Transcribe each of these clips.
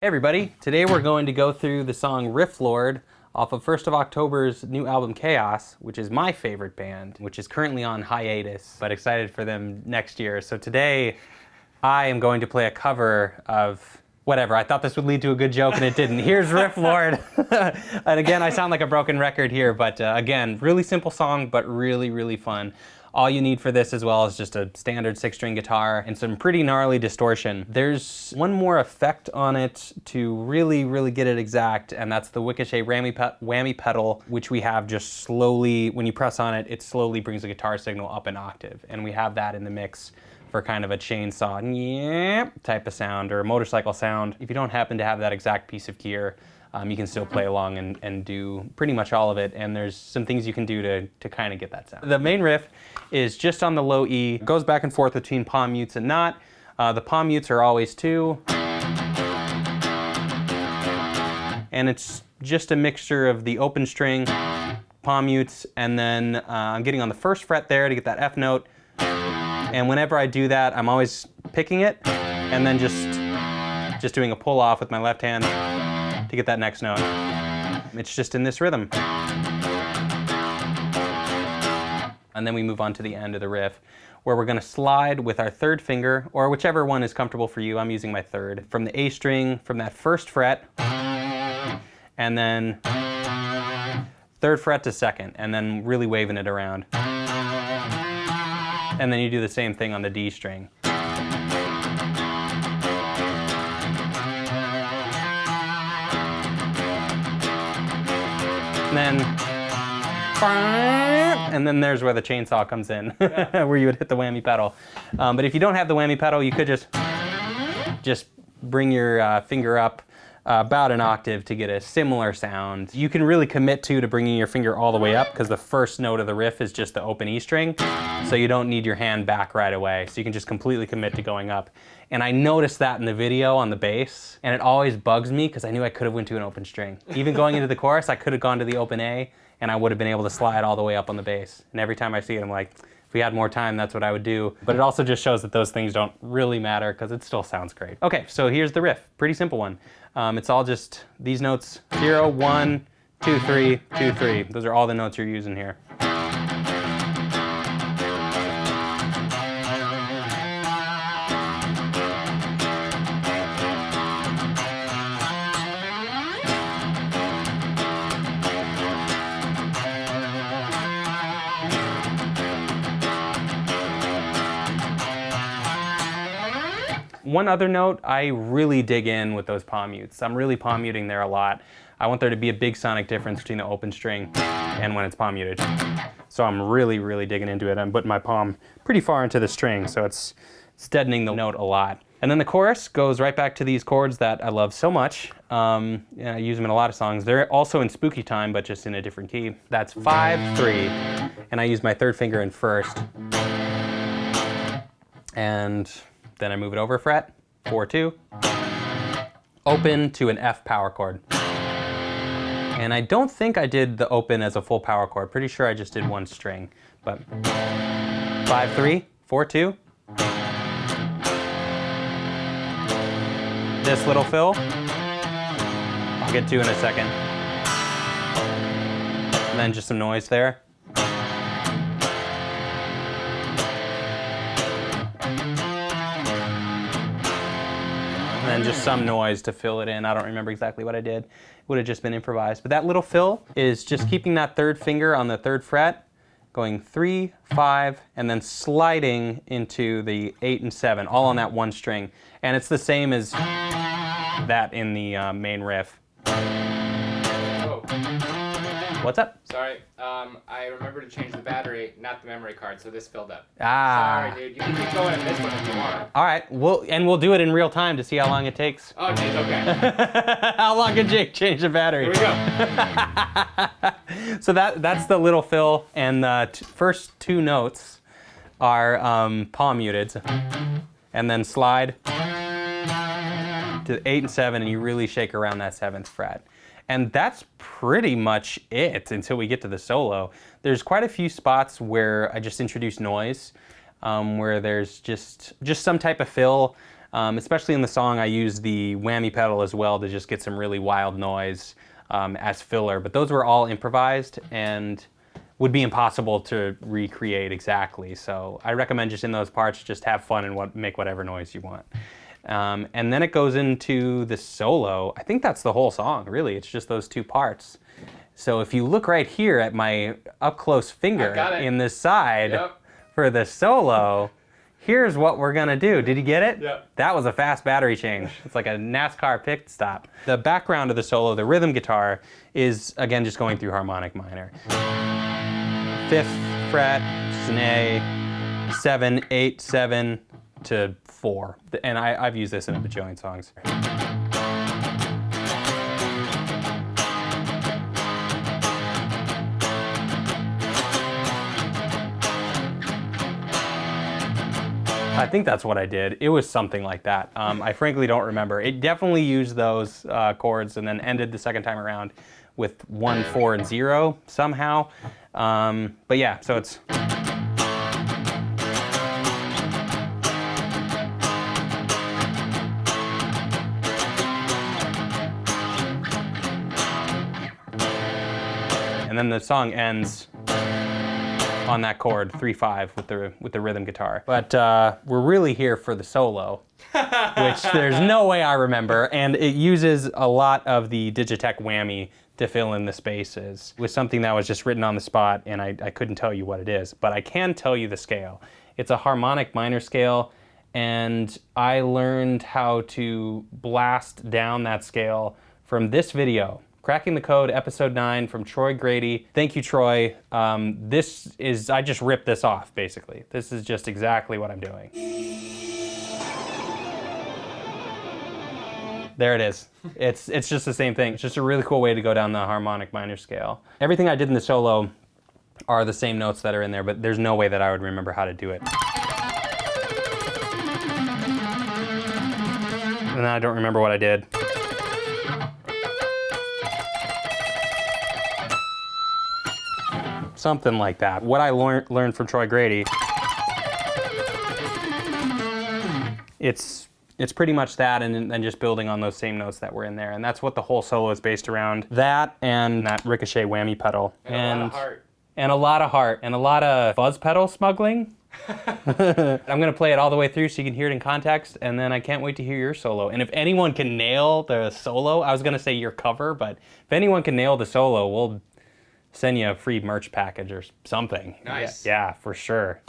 Hey everybody, today we're going to go through the song Riff off of 1st of October's new album Chaos, which is my favorite band, which is currently on hiatus, but excited for them next year. So today I am going to play a cover of whatever. I thought this would lead to a good joke and it didn't. Here's Riff Lord. And again, I sound like a broken record here, but again, really simple song, but really, really fun. All you need for this as well is just a standard 6-string guitar and some pretty gnarly distortion. There's one more effect on it to really, really get it exact, and that's the Ricochet whammy pedal, which we have just slowly, when you press on it, it slowly brings the guitar signal up an octave. And we have that in the mix for kind of a chainsaw type of sound or a motorcycle sound. If you don't happen to have that exact piece of gear, you can still play along and do pretty much all of it, and there's some things you can do to kind of get that sound. The main riff is just on the low E. It goes back and forth between palm mutes and not. The palm mutes are always 2. And it's just a mixture of the open string, palm mutes, and then I'm getting on the 1st fret there to get that F note. And whenever I do that, I'm always picking it and then just doing a pull off with my left hand to get that next note. It's just in this rhythm. And then we move on to the end of the riff, where we're gonna slide with our 3rd finger, or whichever one is comfortable for you. I'm using my 3rd. From the A string, from that 1st fret, and then 3rd fret to 2nd, and then really waving it around. And then you do the same thing on the D string. And then there's where the chainsaw comes in, where you would hit the whammy pedal. But if you don't have the whammy pedal, you could just bring your finger up about an octave to get a similar sound. You can really commit to bringing your finger all the way up because the first note of the riff is just the open E string, so you don't need your hand back right away. So you can just completely commit to going up. And I noticed that in the video on the bass, and it always bugs me because I knew I could have went to an open string. Even going into the chorus, I could have gone to the open A, and I would have been able to slide all the way up on the bass. And every time I see it, I'm like, if we had more time, that's what I would do. But it also just shows that those things don't really matter because it still sounds great. Okay, so here's the riff. Pretty simple one. It's all just these notes: 0, 1, 2, 3, 2, 3. Those are all the notes you're using here. One other note, I really dig in with those palm mutes. I'm really palm muting there a lot. I want there to be a big sonic difference between the open string and when it's palm muted. So I'm really, really digging into it. I'm putting my palm pretty far into the string, so it's deadening the note a lot. And then the chorus goes right back to these chords that I love so much. And I use them in a lot of songs. They're also in Spooky Time, but just in a different key. That's 5, 3, and I use my 3rd finger in 1st. And then I move it over a fret, 4, 2, open to an F power chord. And I don't think I did the open as a full power chord. Pretty sure I just did 1 string. But 5, 3, 4, 2. This little fill, I'll get to in a second. And then just some noise there. And then just some noise to fill it in. I don't remember exactly what I did. It would have just been improvised. But that little fill is just keeping that 3rd finger on the 3rd fret, going 3, 5, and then sliding into the 8 and 7, all on that 1 string. And it's the same as that in the main riff. Oh. What's up? Sorry, I remember to change the battery, not the memory card, so this filled up. Ah. Sorry, dude. You can keep going on this one if you want. All right, we'll do it in real time to see how long it takes. Oh, geez, okay. How long can Jake change the battery? Here we go. So that's the little fill, and the first 2 notes are palm muted, and then slide to 8 and 7, and you really shake around that 7th fret. And that's pretty much it until we get to the solo. There's quite a few spots where I just introduce noise, where there's just some type of fill. Especially in the song, I use the whammy pedal as well to just get some really wild noise as filler. But those were all improvised and would be impossible to recreate exactly. So I recommend just in those parts, just have fun and make whatever noise you want. And then it goes into the solo. I think that's the whole song, really. It's just those two parts. So if you look right here at my up close finger in this side for the solo, here's what we're gonna do. Did you get it? Yep. That was a fast battery change. It's like a NASCAR pit stop. The background of the solo, the rhythm guitar, is again just going through harmonic minor. 5th fret, which is an A, 7, 8, 7 to 4. And I've used this in a bajillion songs. I think that's what I did. It was something like that. I frankly don't remember. It definitely used those chords and then ended the second time around with 1, 4, and 0 somehow. But yeah, so it's... And then the song ends on that chord, 3/5 with the rhythm guitar. But we're really here for the solo, which there's no way I remember, and it uses a lot of the Digitech whammy to fill in the spaces. It was something that was just written on the spot, and I couldn't tell you what it is, but I can tell you the scale. It's a harmonic minor scale, and I learned how to blast down that scale from this video. Cracking the Code, episode 9 from Troy Grady. Thank you, Troy. I just ripped this off, basically. This is just exactly what I'm doing. There it is. It's just the same thing. It's just a really cool way to go down the harmonic minor scale. Everything I did in the solo are the same notes that are in there, but there's no way that I would remember how to do it. And then I don't remember what I did. Something like that. What I learned from Troy Grady, it's pretty much that, and then just building on those same notes that were in there. And that's what the whole solo is based around. That and that ricochet whammy pedal. And a lot of heart. And a lot of heart. And a lot of fuzz pedal smuggling. I'm gonna play it all the way through so you can hear it in context, and then I can't wait to hear your solo. And if anyone can nail the solo, I was gonna say your cover, but if anyone can nail the solo, we'll send you a free merch package or something. Nice. Yeah, for sure.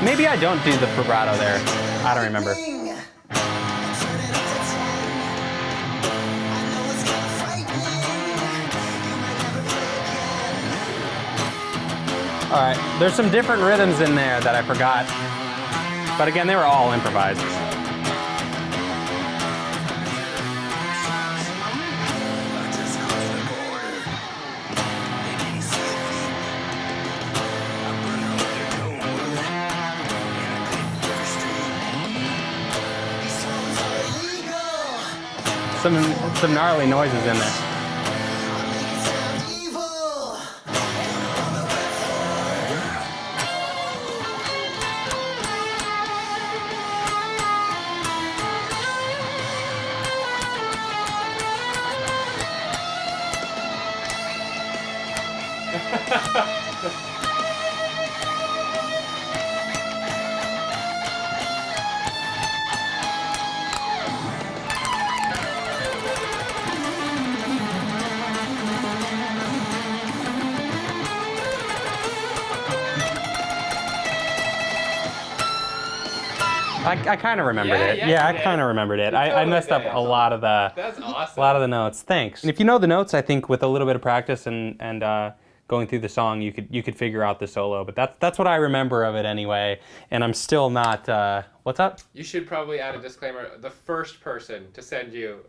Maybe I don't do the vibrato there. I don't remember. All right, there's some different rhythms in there that I forgot. But again, they were all improvised. Some gnarly noises in there. I kind of remembered it. Yeah, I kind of remembered it. I messed up a lot of the That's awesome. a lot of the notes. Thanks. And if you know the notes, I think with a little bit of practice and going through the song, you could figure out the solo. But that's what I remember of it anyway. And I'm still not. What's up? You should probably add a disclaimer. The first person to send you.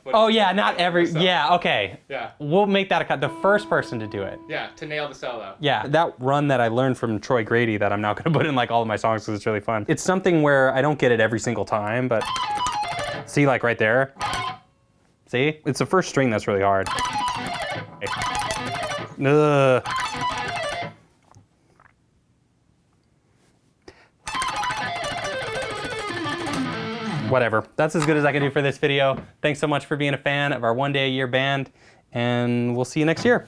Oh yeah, not every. Yeah, okay. Yeah. We'll make that a cut. The first person to do it. Yeah, to nail the solo. Yeah, that run that I learned from Troy Grady that I'm now going to put in like all of my songs because it's really fun. It's something where I don't get it every single time, but see, like right there. See, it's the first string that's really hard. Ugh. Whatever. That's as good as I can do for this video. Thanks so much for being a fan of our one day a year band, and we'll see you next year.